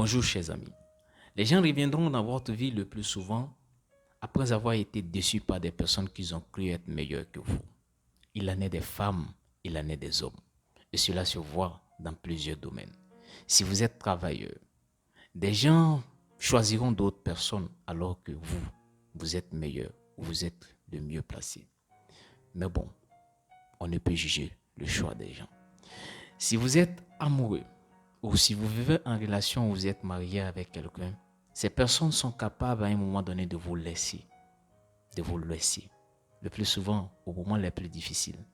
Bonjour chers amis. Les gens reviendront dans votre vie le plus souvent après avoir été déçus par des personnes qu'ils ont cru être meilleures que vous. Il en est des femmes, il en est des hommes. Et cela se voit dans plusieurs domaines. Si vous êtes travailleur, des gens choisiront d'autres personnes alors que vous êtes meilleur ou vous êtes le mieux placé. Mais bon, on ne peut juger le choix des gens. Si vous êtes amoureux, ou si vous vivez en relation ou vous êtes marié avec quelqu'un, ces personnes sont capables à un moment donné de vous laisser. Le plus souvent au moment les plus difficiles.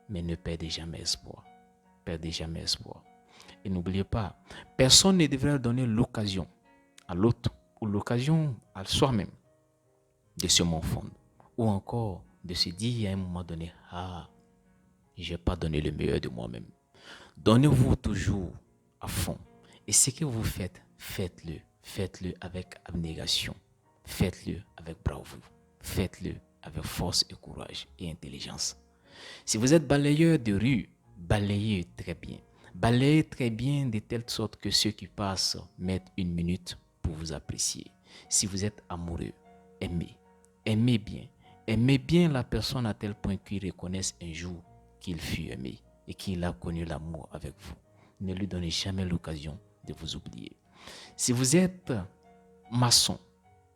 Mais ne perdez jamais espoir. Perdez jamais espoir. Et n'oubliez pas, personne ne devrait donner l'occasion à l'autre ou l'occasion à soi-même de se morfondre. Ou encore de se dire à un moment donné, je n'ai pas donné le meilleur de moi-même. Donnez-vous toujours à fond. Et ce que vous faites, faites-le. Faites-le avec abnégation. Faites-le avec bravoure. Faites-le avec force et courage et intelligence. Si vous êtes balayeur de rue, balayez très bien. Balayez très bien de telle sorte que ceux qui passent mettent une minute pour vous apprécier. Si vous êtes amoureux, aimez. Aimez bien. Aimez bien la personne à tel point qu'il reconnaisse un jour qu'il fut aimé et qu'il a connu l'amour avec vous. Ne lui donnez jamais l'occasion de vous oublier. Si vous êtes maçon,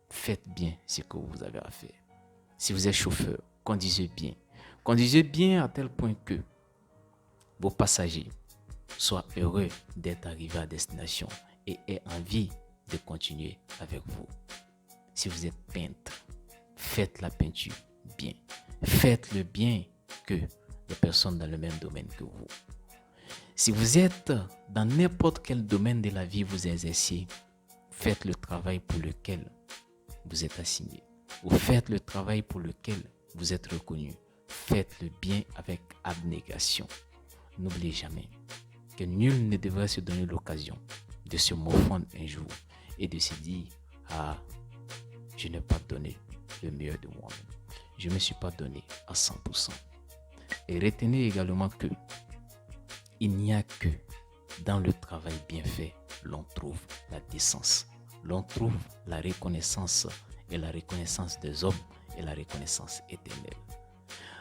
faites bien ce que vous avez à faire. Si vous êtes chauffeur, conduisez bien. Conduisez bien à tel point que vos passagers soient heureux d'être arrivés à destination et aient envie de continuer avec vous. Si vous êtes peintre, faites la peinture bien. Faites-le bien que les personnes dans le même domaine que vous. Si vous êtes dans n'importe quel domaine de la vie vous exercez, faites le travail pour lequel vous êtes assigné. Ou faites le travail pour lequel vous êtes reconnu. Faites-le bien avec abnégation. N'oubliez jamais que nul ne devrait se donner l'occasion de se morfondre un jour et de se dire je n'ai pas donné le meilleur de moi-même. Je ne me suis pas donné à 100%. Et retenez également que il n'y a que dans le travail bien fait, l'on trouve la décence, l'on trouve la reconnaissance et la reconnaissance des hommes et la reconnaissance éternelle.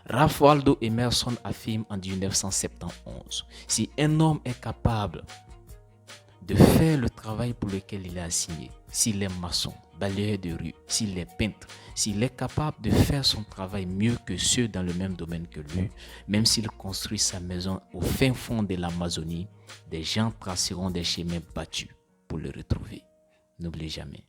Ralph Waldo Emerson affirme en 1971, si un homme est capable de faire le travail pour lequel il est assigné, s'il est maçon, balayeur de rue, s'il est peintre, s'il est capable de faire son travail mieux que ceux dans le même domaine que lui, même s'il construit sa maison au fin fond de l'Amazonie, des gens traceront des chemins battus pour le retrouver. N'oubliez jamais,